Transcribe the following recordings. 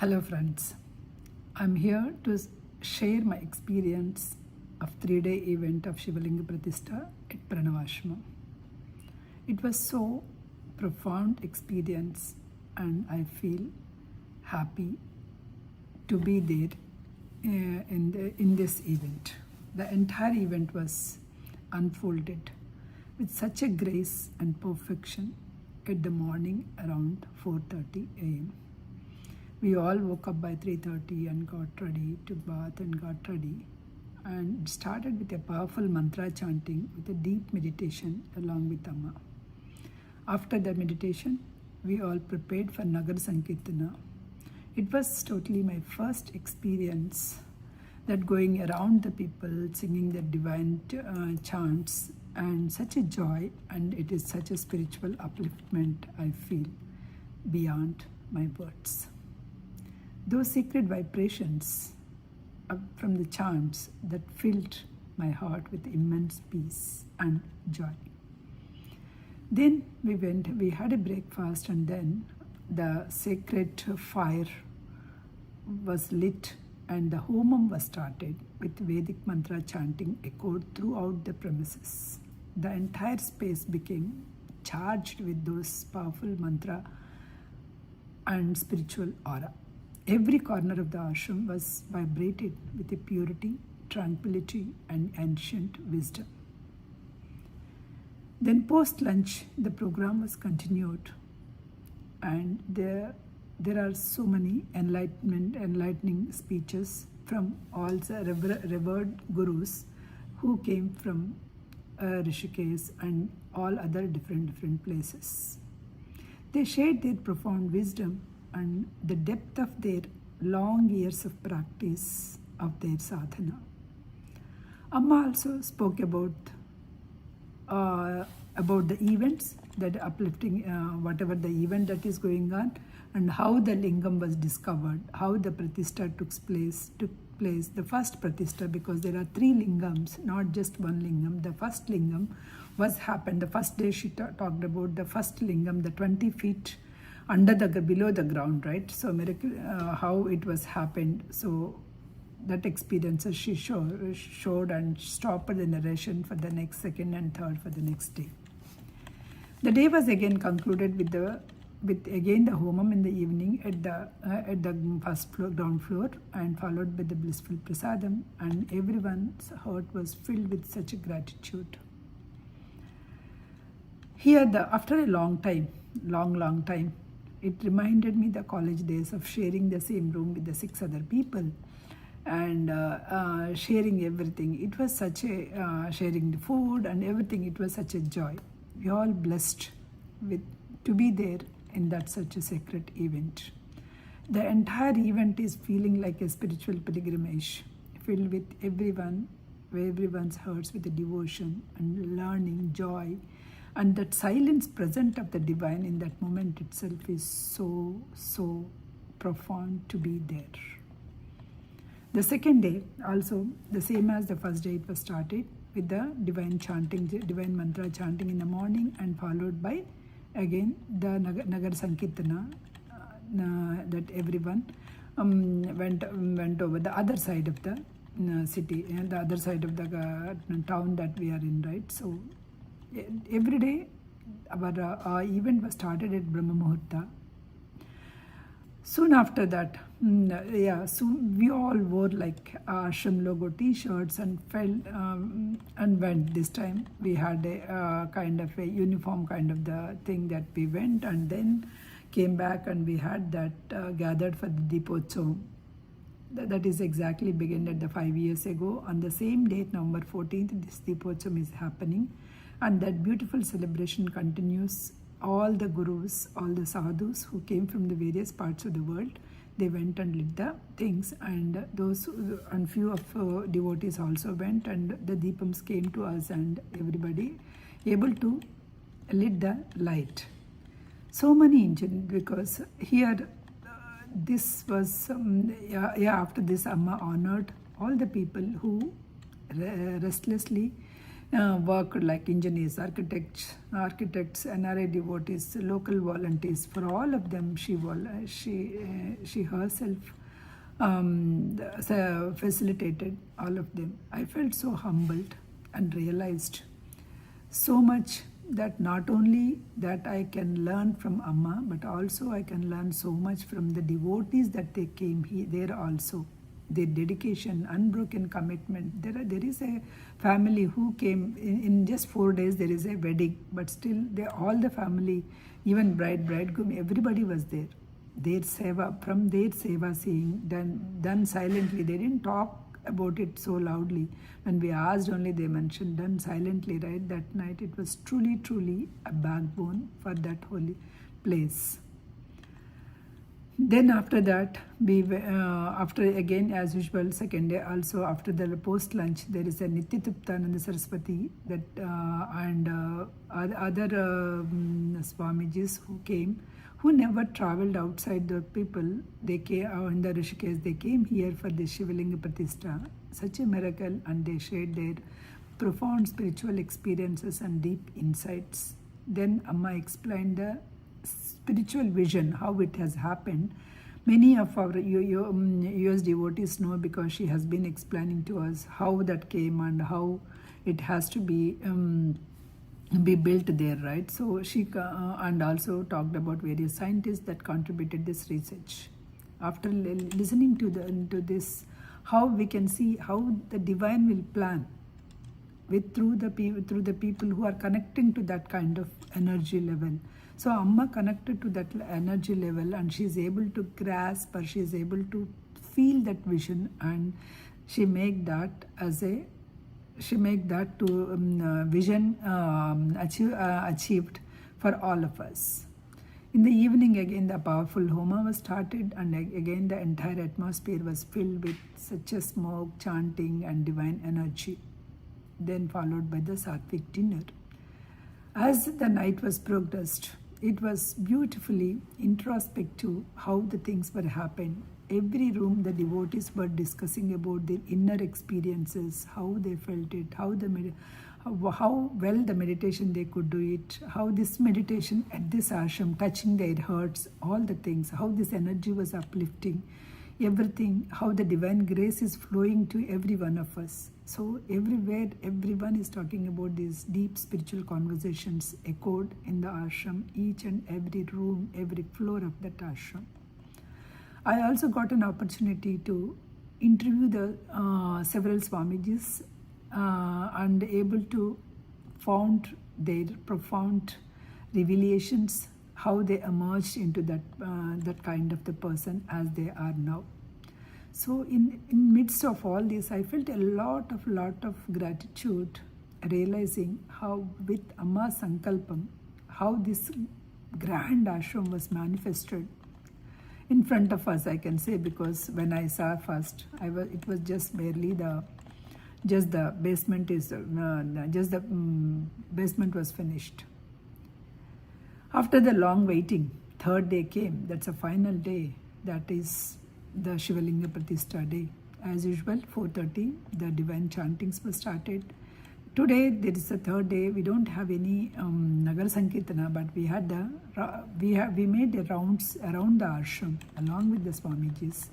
Hello friends, I'm here to share my experience of 3-day event of Shivalinga Prathista at Pranava. It was so profound experience and I feel happy to be there in this event. The entire event was unfolded with such a grace and perfection at the morning around 4:30 a.m. We all woke up by 3:30 and got ready, took bath and got ready, and started with a powerful mantra chanting with a deep meditation along with Amma. After the meditation, we all prepared for Nagar Sankirtana. It was totally my first experience that going around the people singing the divine chants, and such a joy, and it is such a spiritual upliftment I feel beyond my words. Those secret vibrations from the chants that filled my heart with immense peace and joy. Then we had a breakfast, and then the sacred fire was lit and the homam was started with Vedic mantra chanting echoed throughout the premises. The entire space became charged with those powerful mantra and spiritual aura. Every corner of the ashram was vibrated with a purity, tranquility, and ancient wisdom. Then post-lunch, the program was continued, and there are so many enlightening speeches from all the revered gurus who came from Rishikesh and all other different places. They shared their profound wisdom and the depth of their long years of practice of their sadhana. Amma also spoke about the events that uplifting, whatever the event that is going on, and how the lingam was discovered, how the pratista took place, the first pratista, because there are 3 lingams, not just one lingam. The first lingam was happened, the first day she talked about the first lingam, the 20 feet below the ground, right? So miracle, how it was happened. So that experience she showed and stopped the narration for the next second and third for the next day. The day was again concluded with again the homam in the evening at the first floor, ground floor, and followed by the blissful prasadam, and everyone's heart was filled with such a gratitude. Here, after a long time, it reminded me the college days of sharing the same room with the 6 other people and sharing everything. It was such a sharing the food and everything. It was such a joy. We all blessed to be there in that such a sacred event. The entire event is feeling like a spiritual pilgrimage, filled with everyone's hearts with the devotion and learning, joy, and that silence present of the divine in that moment itself is so profound to be there. The second day also, the same as the first day, it was started with the divine mantra chanting in the morning, and followed by again the Nagar Sankirtana that everyone went over the other side of the city, and the other side of the town that we are in, right? So every day our event was started at Brahma Muhurta. Soon after that, so we all wore like ashram logo t-shirts and went. This time we had a kind of a uniform kind of the thing that we went, and then came back and we had that gathered for the Deepotsavam. That is exactly began at the 5 years ago. On the same date, November 14th, this Deepotsavam is happening. And that beautiful celebration continues. All the gurus, all the sadhus who came from the various parts of the world, they went and lit the things, and few of devotees also went, and the deepams came to us, and everybody able to lit the light. So many because here this was after this Amma honored all the people who restlessly worked like engineers, architects, NRI devotees, local volunteers. For all of them, she herself facilitated all of them. I felt so humbled and realized so much that not only that I can learn from Amma, but also I can learn so much from the devotees that they came here there also. Their dedication, unbroken commitment. There is a family who came in just 4 days. There is a wedding, but still all the family, even bridegroom, everybody was there. Their seva seeing done silently. They didn't talk about it so loudly. When we asked, only they mentioned done silently, right? That night it was truly a backbone for that holy place. Then after that, after again as usual, second day also after the post lunch, there is a Nityatuptananda Saraswati that and other Swamijis who came, who never traveled outside the people. They came in the Rishikesh. They came here for the Shivalinga Prathista. Such a miracle, and they shared their profound spiritual experiences and deep insights. Then Amma explained the spiritual vision, how it has happened. Many of our US devotees know, because she has been explaining to us how that came and how it has to be built there, right? So she and also talked about various scientists that contributed this research. After listening to this, how we can see how the divine will plan through the people who are connecting to that kind of energy level. So Amma connected to that energy level, and she is able to grasp, or she is able to feel that vision, and she make that to vision achieved for all of us. In the evening, again the powerful Homa was started, and again the entire atmosphere was filled with such a smoke, chanting and divine energy. Then followed by the Sattvic dinner. As the night was progressed, it was beautifully introspective how the things were happening. Every room the devotees were discussing about their inner experiences, how they felt it, how well the meditation they could do it, how this meditation at this ashram touching their hearts, all the things, how this energy was uplifting, everything, how the divine grace is flowing to every one of us. So everywhere, everyone is talking about these deep spiritual conversations echoed in the ashram, each and every room, every floor of that ashram. I also got an opportunity to interview the several Swamijis and able to found their profound revelations, how they emerged into that kind of the person as they are now. So in midst of all this, I felt a lot of gratitude, realizing how with Amma Sankalpam, how this grand ashram was manifested in front of us, I can say, because when I saw first, it was just barely the basement basement was finished. After the long waiting, third day came. That's a final day. That is the Shivalinga Prathista day. As usual, 4:30, the divine chantings were started. Today there is a third day. We don't have any Nagar Sankirtana, but we made the rounds around the ashram along with the Swamijis,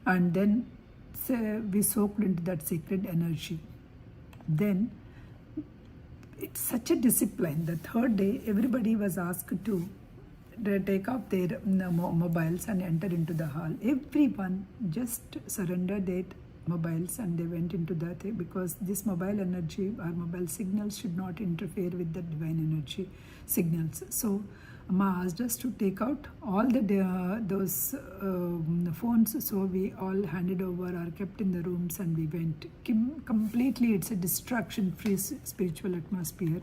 and then we soaked into that sacred energy. Then it's such a discipline. The third day, everybody was asked to take off their mobiles and enter into the hall. Everyone just surrendered their mobiles and they went into that, because this mobile energy or mobile signals should not interfere with the divine energy signals. So Amma asked us to take out all those phones, so we all handed over or kept in the rooms, and we went completely. It's a distraction-free spiritual atmosphere.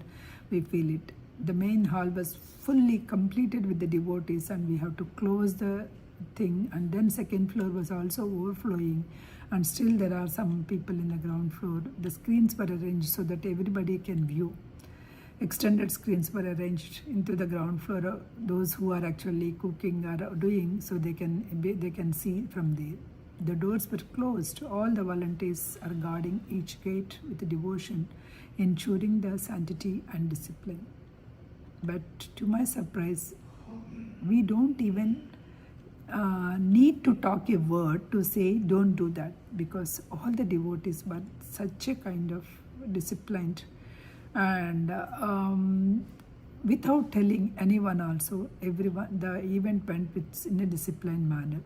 We feel it. The main hall was fully completed with the devotees, and we have to close the thing, and then second floor was also overflowing, and still there are some people in the ground floor. The screens were arranged so that everybody can view. Extended screens were arranged into the ground floor, those who are actually cooking or doing, so they can see from there. The doors were closed. All the volunteers are guarding each gate with devotion, ensuring the sanctity and discipline. But to my surprise, we don't even need to talk a word to say don't do that, because all the devotees were such a kind of disciplined, and without telling anyone also, everyone, the event went in a disciplined manner.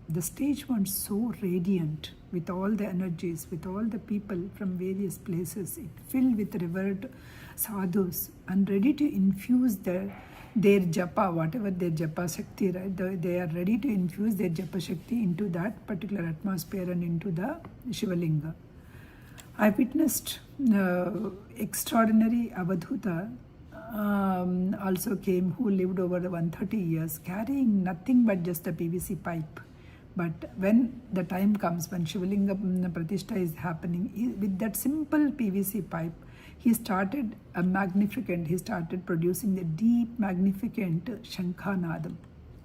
The stage was so radiant with all the energies, with all the people from various places. It filled with revered sadhus and ready to infuse their japa, whatever their japa shakti, right? They are ready to infuse their japa shakti into that particular atmosphere and into the Shivalinga. I witnessed extraordinary Avadhuta also came, who lived over the 130 years, carrying nothing but just a PVC pipe. But when the time comes, when Shivalinga Prathista is happening, with that simple PVC pipe, he started producing the deep, magnificent Shankhanadam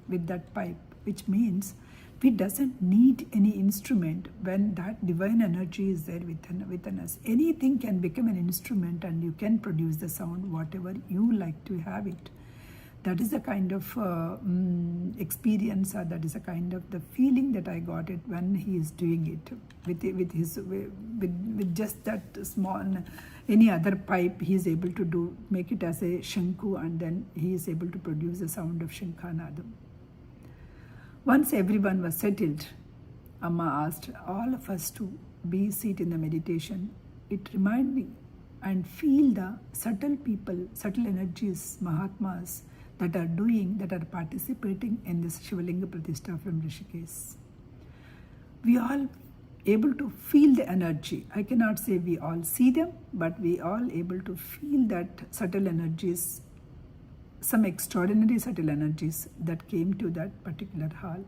with that pipe, which means we doesn't need any instrument when that divine energy is there within us. Anything can become an instrument and you can produce the sound, whatever you like to have it. That is the kind of experience, or that is a kind of the feeling that I got it when he is doing it with just that small, any other pipe he is able to make it as a shanku, and then he is able to produce the sound of Shankhanadam. Once everyone was settled, Amma asked all of us to be seated in the meditation. It reminded me and feel the subtle people, subtle energies, Mahatmas, that are participating in this Shivalinga Prathista from Rishikesh. We all able to feel the energy. I cannot say we all see them, but we all able to feel that subtle energies, some extraordinary subtle energies that came to that particular hall.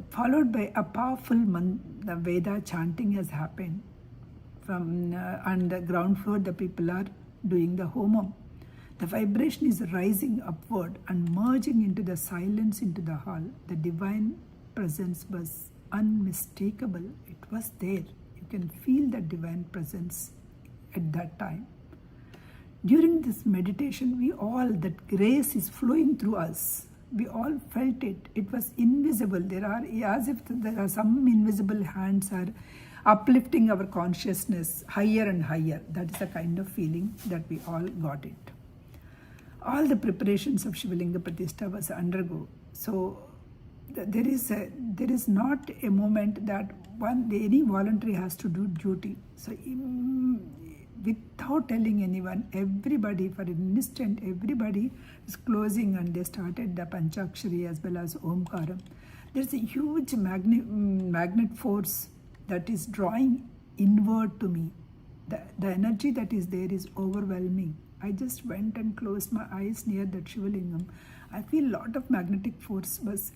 Followed by a powerful the Veda chanting has happened. From on the ground floor, the people are doing the homam. The vibration is rising upward and merging into the silence into the hall. The divine presence was unmistakable. It was there. You can feel that divine presence at that time. During this meditation, that grace is flowing through us. We all felt it. It was invisible. As if there are some invisible hands are uplifting our consciousness higher and higher. That is the kind of feeling that we all got it. All the preparations of Shivalinga Prathista was undergo. So there is not a moment that any voluntary has to do duty. So without telling anyone, everybody, for an instant, everybody is closing and they started the Panchakshari as well as Omkaram. There's a huge magnet force that is drawing inward to me. The energy that is there is overwhelming. I just went and closed my eyes near that Shivalingam. I feel a lot of magnetic force was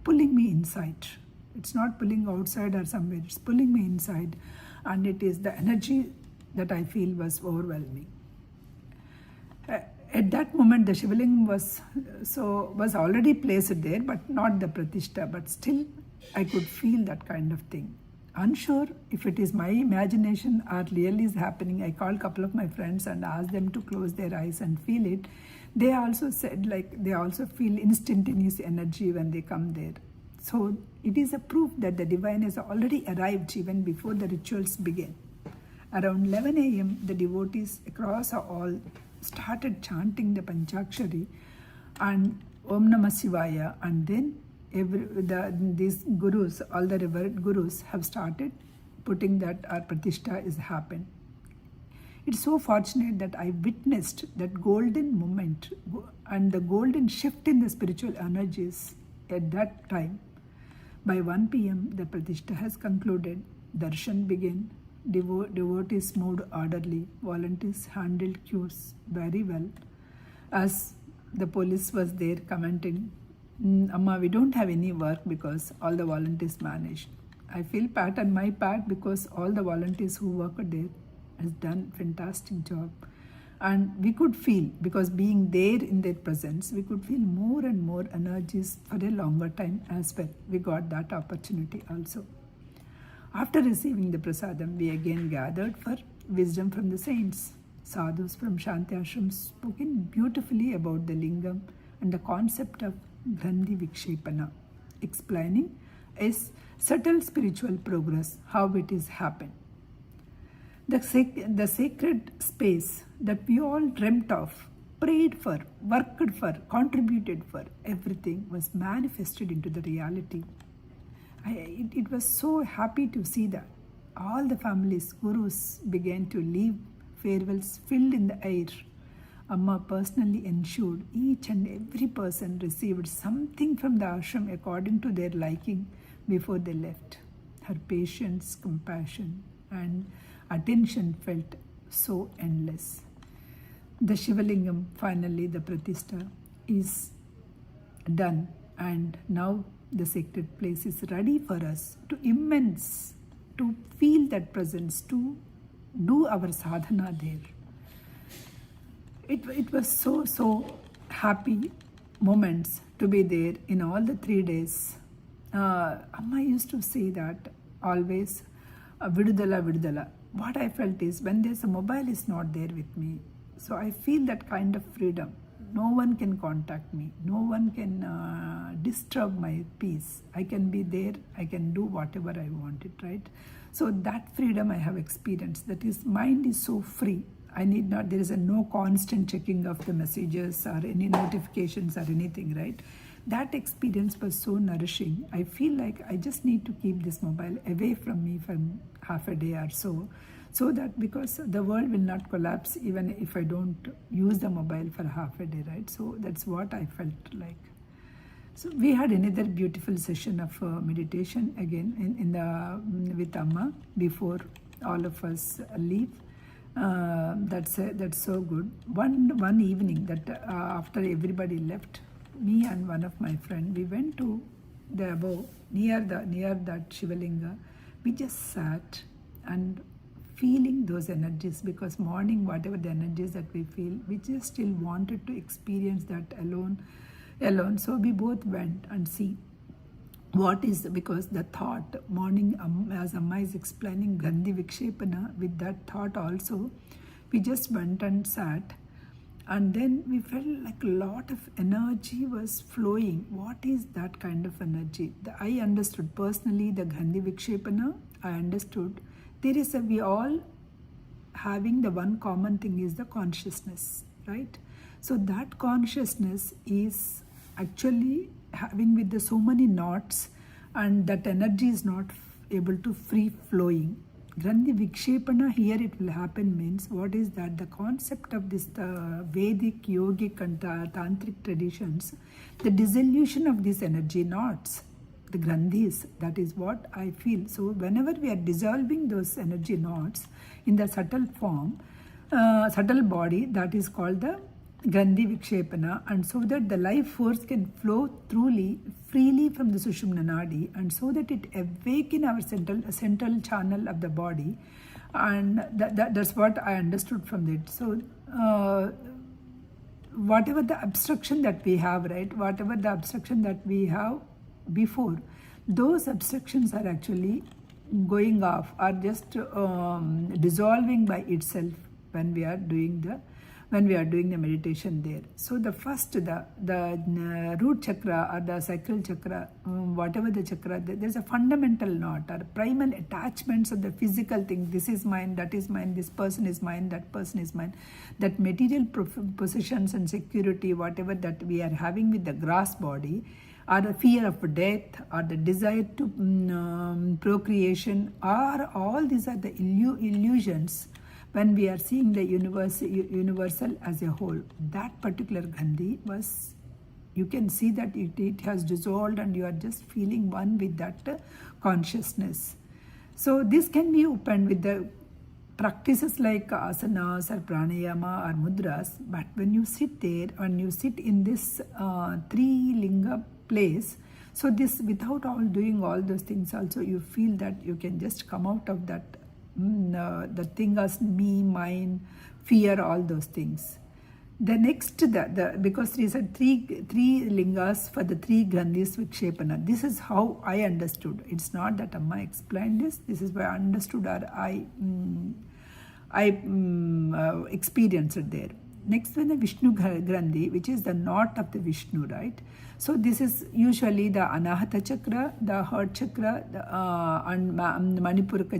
pulling me inside. It's not pulling outside or somewhere, it's pulling me inside. And it is the energy that I feel was overwhelming. At that moment, the Shivalingam was already placed there, but not the Prathista. But still, I could feel that kind of thing. Unsure if it is my imagination or really is happening. I called a couple of my friends and asked them to close their eyes and feel it. They also said they also feel instantaneous energy when they come there. So it is a proof that the divine has already arrived even before the rituals begin. Around 11 a.m., the devotees across all started chanting the Panchakshari and Om Namah Shivaya, and then these gurus, all the revered gurus, have started putting that our Prathista is happened. It's so fortunate that I witnessed that golden moment and the golden shift in the spiritual energies at that time. By 1 p.m., the Prathista has concluded. Darshan began. Devotees moved orderly. Volunteers handled queues very well. As the police was there commenting, Amma, we don't have any work because all the volunteers managed. I feel pat on my part because all the volunteers who worked there has done fantastic job. And we could feel, because being there in their presence, we could feel more and more energies for a longer time as well. We got that opportunity also. After receiving the prasadam, we again gathered for wisdom from the saints. Sadhus from Shanti Ashram spoken beautifully about the lingam and the concept of Grandhi Vikshepana, explaining is subtle spiritual progress, how it is happened. The sacred space that we all dreamt of, prayed for, worked for, contributed for, everything was manifested into the reality. It was so happy to see that. All the families, gurus began to leave, farewells filled in the air. Amma personally ensured each and every person received something from the ashram according to their liking before they left. Her patience, compassion, and attention felt so endless. The Shivalingam, finally the Prathista, is done, and now the sacred place is ready for us to immense, to feel that presence, to do our sadhana there. It was so happy moments to be there in all the 3 days. Amma used to say that always, vidudala, vidudala. What I felt is, when there's a mobile is not there with me, so I feel that kind of freedom. No one can contact me. No one can disturb my peace. I can be there. I can do whatever I want it, right? So that freedom I have experienced. That is, mind is so free. I need not, there is no constant checking of the messages or any notifications or anything, right? That experience was so nourishing. I feel like I just need to keep this mobile away from me for half a day or so that, because the world will not collapse even if I don't use the mobile for half a day, right? So that's what I felt like. So we had another beautiful session of meditation again with Amma before all of us leave. That's so good. One evening that after everybody left, me and one of my friends, we went to the above near that Shivalinga. We just sat and feeling those energies, because morning, whatever the energies that we feel, we just still wanted to experience that alone. So we both went and see what is, because the thought morning, as Amma is explaining Grandhi Vikshepana, with that thought also, we just went and sat, and then we felt like a lot of energy was flowing. What is that kind of energy? I understood personally the Grandhi Vikshepana. I understood there is we all having the one common thing is the consciousness, right? So that consciousness is actually having with the so many knots, and that energy is not able to free flowing. Grandhi Vikshepana, here it will happen means, what is that? The concept of this Vedic, yogic and tantric traditions, the dissolution of these energy knots, the Grandhis, that is what I feel. So whenever we are dissolving those energy knots in the subtle form, subtle body, that is called the Grandhi Vikshepana, and so that the life force can flow freely from the Sushumna Nadi, and so that it awaken our central channel of the body, and that's what I understood from it. So whatever the obstruction that we have, right, whatever the obstruction that we have before, those obstructions are actually going off, are just dissolving by itself when we are doing the meditation there. So the first, the root chakra or the sacral chakra, whatever the chakra, there's a fundamental knot or primal attachments of the physical thing. This is mine, that is mine, this person is mine, that person is mine. That material possessions and security, whatever that we are having with the gross body, or the fear of death, or the desire to procreation, or all these are the illusions when we are seeing the universal as a whole. That particular Grandhi was, you can see that it has dissolved, and you are just feeling one with that consciousness. So this can be opened with the practices like asanas or pranayama or mudras, but when you sit there and you sit in this three linga place, so this, without doing all those things also, you feel that you can just come out of that the thing as me, mine, fear, all those things. The next, because these are three lingas for the three gandhis vikshepana. This is how I understood. It's not that Amma explained this. This is why I understood or I experienced it there. Next one, the Vishnu Grandhi, which is the knot of the Vishnu, right? So this is usually the Anahata chakra, the heart chakra, and Manipuraka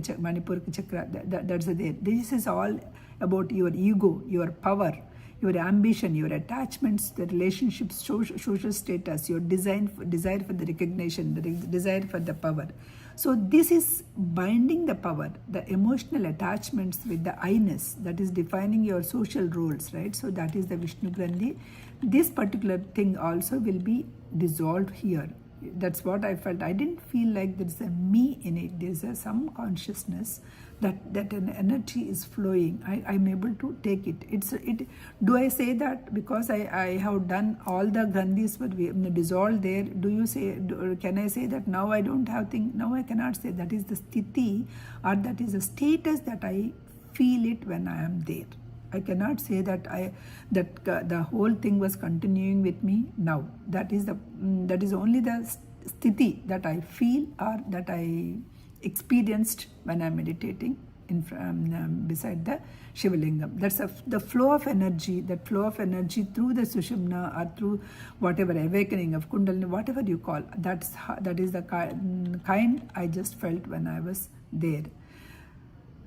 chakra. That's there. This is all about your ego, your power, your ambition, your attachments, the relationships, social status, your desire for the recognition, the desire for the power. So this is binding the power, the emotional attachments with the I-ness, that is defining your social roles, right? So that is the Vishnu Grandhi. This particular thing also will be dissolved here. That's what I felt. I didn't feel like there's a me in it. There's some consciousness that an energy is flowing. I'm able to take it. Do I say that because I have done all the gandhis but dissolved there? Can I say that now I don't have thing? No, I cannot say. That is the sthiti, or that is the status that I feel it when I am there. I cannot say that the whole thing was continuing with me now. That is only the sthiti that I feel or that I experienced when I'm meditating beside the Shivalingam. That's the flow of energy. That flow of energy through the Sushumna or through whatever awakening of Kundalini, whatever you call. That is the kind I just felt when I was there.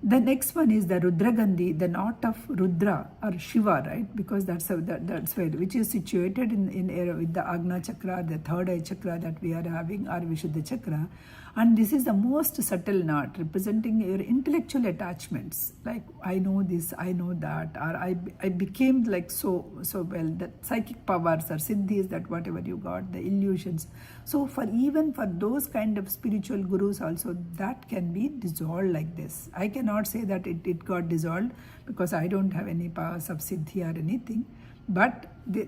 The next one is the Rudra Gandhi, the knot of Rudra or Shiva, right? Because that's where, which is situated in with the Agna chakra, the third eye chakra that we are having, or Vishuddha chakra. And this is the most subtle knot, representing your intellectual attachments. Like, I know this, I know that, or I became like so well, the psychic powers or siddhis, that whatever you got, the illusions. So even for those kind of spiritual gurus also, that can be dissolved like this. I cannot say that it got dissolved because I don't have any powers of siddhi or anything. But the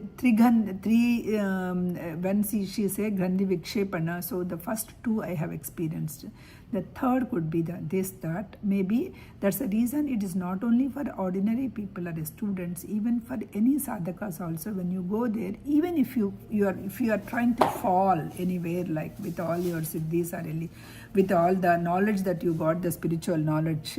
when she say Gandhi Vikshepana, so the first two I have experienced. The third could be that maybe that's the reason it is not only for ordinary people or students, even for any sadhakas also. When you go there, even if you are trying to fall anywhere, like with all your siddhis or with all the knowledge that you got, the spiritual knowledge,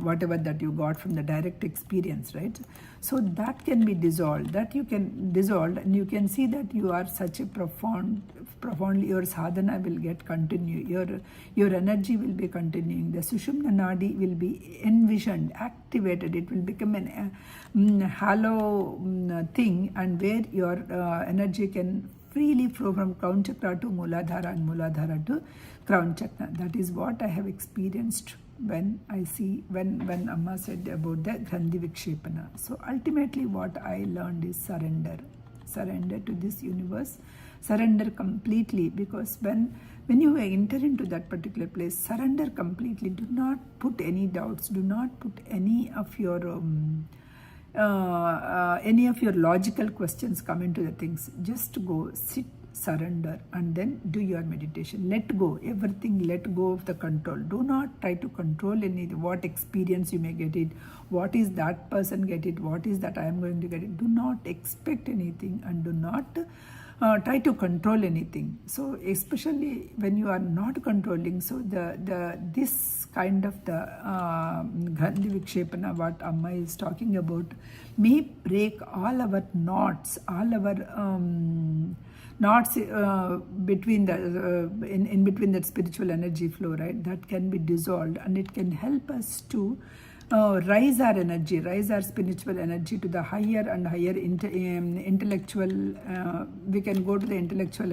whatever that you got from the direct experience, right? So that can be dissolved. That you can dissolve, and you can see that you are such a profoundly your sadhana will get continue. Your energy will be continuing. The Sushumna Nadi will be envisioned, activated. It will become an hollow thing, and where your energy can freely flow from crown chakra to Muladhara and Muladhara to crown chakra. That is what I have experienced when Amma said about the Gandhi Vikshepana. So ultimately what I learned is surrender to this universe, surrender completely, because when you enter into that particular place, surrender completely. Do not put any doubts, do not put any of your logical questions come into the things. Just go, sit, surrender, and then do your meditation. Let go everything, let go of the control. Do not try to control what experience you may get it, what is that person get it, what is that I am going to get it. Do not expect anything, and do not try to control anything. So especially when you are not controlling, so this kind of the Gandhi Vikshepana, what Amma is talking about, may break all our knots, all our knots between in between that spiritual energy flow, right? That can be dissolved, and it can help us to raise our energy, raise our spiritual energy to the higher and higher intellectual. We can go to the intellectual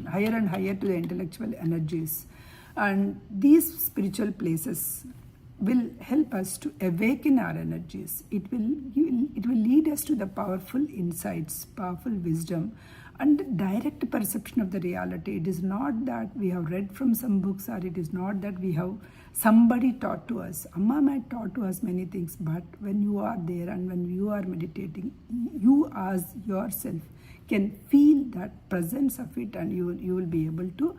higher and higher to the intellectual energies, and these spiritual places will help us to awaken our energies. It will lead us to the powerful insights, powerful wisdom, and direct perception of the reality. It is not that we have read from some books, or it is not that we have somebody taught to us. Amma might taught to us many things, but when you are there and when you are meditating, you as yourself can feel that presence of it, and you will be able to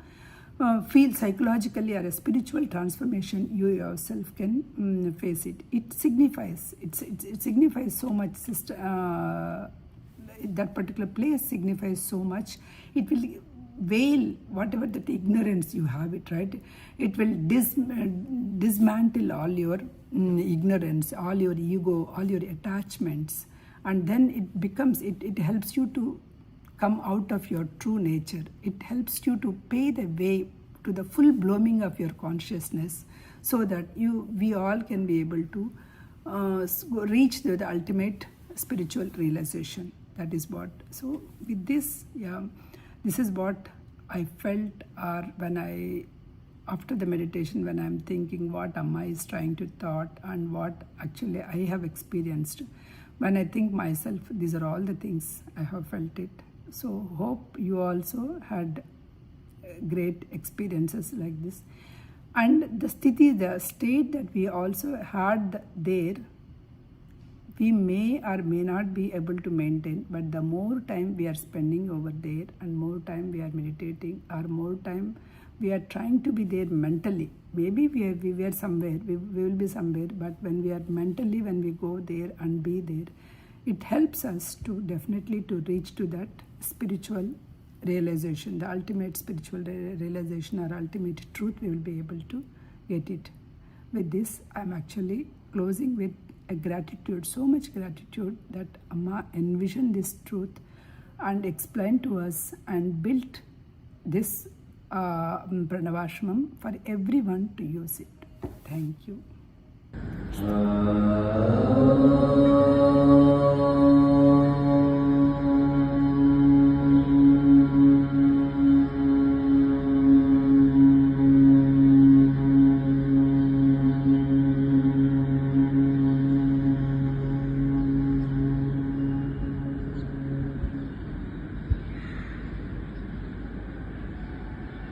feel psychologically or a spiritual transformation, you yourself can face it. It signifies so much, sister. That particular place signifies so much. It will veil whatever that ignorance you have it, right? It will dismantle all your ignorance, all your ego, all your attachments, and then it helps you to come out of your true nature. It helps you to pave the way to the full blooming of your consciousness, so that we all can be able to reach the ultimate spiritual realization. That is what. So with this, this is what I felt, or when after the meditation, when I'm thinking what Amma is trying to thought and what actually I have experienced. When I think myself, these are all the things I have felt it. So hope you also had great experiences like this. And the state that we also had there, we may or may not be able to maintain, but the more time we are spending over there, and more time we are meditating, or more time we are trying to be there mentally. Maybe we are somewhere, we will be somewhere, but when we are mentally, when we go there and be there, it helps us to definitely to reach to that spiritual realization, the ultimate spiritual realization or ultimate truth. We will be able to get it. With this, I'm actually closing with a gratitude, so much gratitude that Amma envisioned this truth and explained to us and built this Pranavashramam for everyone to use it. Thank you.